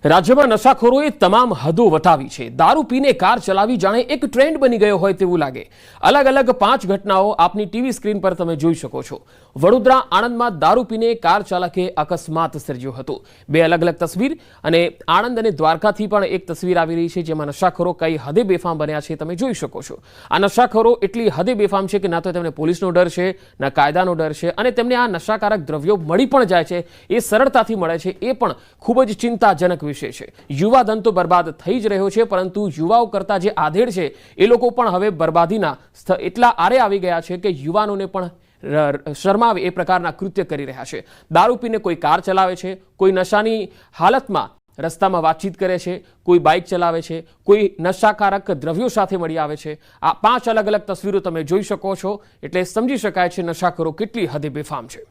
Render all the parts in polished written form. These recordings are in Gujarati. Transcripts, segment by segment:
રાજ્યમાં નશાખોરોએ તમામ હદો વટાવી છે। દારૂ પીને કાર ચલાવી જાણે એક ટ્રેન્ડ બની ગયો હોય તેવું લાગે। અલગ અલગ 5 ઘટનાઓ આપની ટીવી સ્ક્રીન પર તમે જોઈ શકો છો। વડોદરા આણંદમાં દારૂ પીને કાર ચાલકે અકસ્માત સર્જ્યો હતો। 2 અલગ અલગ તસવીર અને આણંદ અને દ્વારકાથી પણ એક તસવીર આવી રહી છે જેમાં નશાખોરો કઈ હદે બેફામ બન્યા છે તમે જોઈ શકો છો। આ નશાખોરો એટલી હદે બેફામ છે કે ના તો તેમને પોલીસનો ડર છે ના કાયદાનો ડર છે અને તેમને આ નશાકારક દ્રવ્યો મળી પણ જાય છે એ સરળતાથી મળે છે એ પણ ખૂબ જ ચિંતાજનક વિષય છે। યુવાધન તો બરબાદ થઈ જ રહ્યો છે પરંતુ યુવાઓ કરતા જે આધેડ છે એ લોકો પણ હવે બરબાદીના એટલા આરે આવી ગયા છે કે યુવાનોને પણ શરમાવે એ પ્રકારના કૃત્ય કરી રહ્યા છે। દારૂ પીને કોઈ કાર ચલાવે છે, કોઈ નશાની હાલતમાં રસ્તામાં વાતચીત કરે છે, કોઈ બાઇક ચલાવે છે, કોઈ નશાકારક દ્રવ્યો સાથે મળી આવે છે। આ 5 અલગ અલગ તસવીરો તમે જોઈ શકો છો એટલે સમજી શકાય છે નશાખોરો કેટલી હદે બેફામ છે।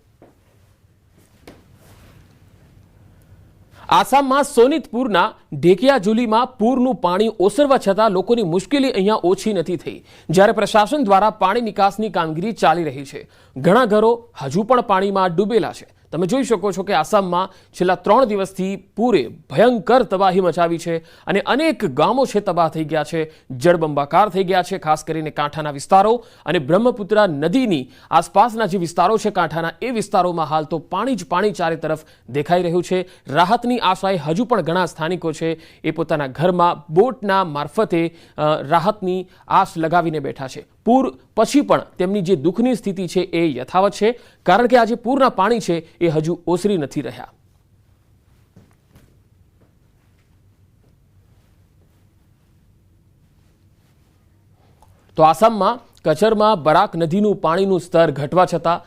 આસામમાં સોનિતપુરના ઢેકિયાજુલીમાં પૂરનું પાણી ઓસરવા છતાં લોકોની મુશ્કેલી અહીંયા ઓછી નથી થઈ। જ્યારે પ્રશાસન દ્વારા પાણી નિકાસની કામગીરી ચાલી રહી છે, ઘણા ઘરો હજુ પણ પાણીમાં ડૂબેલા છે। તમે જોઈ શકો છો કે આસામમાં છેલ્લા 3 દિવસથી પૂરે ભયંકર તબાહી મચાવી છે અને અનેક ગામો છે તબાહ થઈ ગયા છે, જળબંબાકાર થઈ ગયા છે। ખાસ કરીને કાંઠાના વિસ્તારો અને બ્રહ્મપુત્રા નદીની આસપાસના જે વિસ્તારો છે કાંઠાના એ વિસ્તારોમાં હાલ તો પાણી જ પાણી ચારે તરફ દેખાઈ રહ્યું છે। રાહતની આશાએ હજુ પણ ઘણા સ્થાનિકો છે એ પોતાના ઘરમાં બોટના મારફતે રાહતની આશ લગાવીને બેઠા છે। પૂર પછી પણ તેમની જે દુઃખની સ્થિતિ છે એ યથાવત છે કારણ કે આ જે પૂરના પાણી છે એ હજુ ઓસરી નથી રહ્યા। તો આસામમાં કચરમાં બરાક નદીનું પાણીનું સ્તર ઘટવા છતાં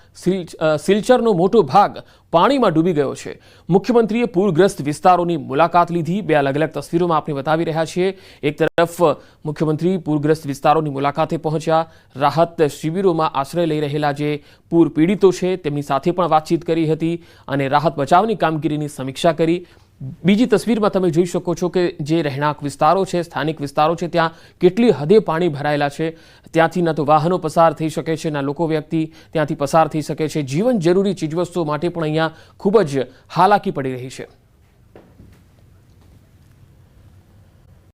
સિલચરનો મોટો ભાગ પાણીમાં ડૂબી ગયો છે। મુખ્યમંત્રીએ પૂરગ્રસ્ત વિસ્તારોની મુલાકાત લીધી। 2 અલગ અલગ તસવીરોમાં આપણે બતાવી રહ્યા છીએ। એક તરફ મુખ્યમંત્રી પૂરગ્રસ્ત વિસ્તારોની મુલાકાતે પહોંચ્યા, રાહત શિબિરોમાં આશ્રય લઈ રહેલા જે પૂર પીડિતો છે તેમની સાથે પણ વાતચીત કરી હતી અને રાહત બચાવની કામગીરીની સમીક્ષા કરી। બીજી તસવીરમાં તમે જોઈ શકો છો કે જે રહેણાંક વિસ્તારો છે, સ્થાનિક વિસ્તારો છે, ત્યાં કેટલી હદે પાણી ભરાયેલા છે। ત્યાંથી ન તો વાહનો પસાર થઈ શકે છે, ના લોકો વ્યક્તિ ત્યાંથી પસાર થઈ શકે છે। જીવન જરૂરી ચીજવસ્તુઓ માટે પણ અહીંયા ખૂબ જ હાલાકી પડી રહી છે।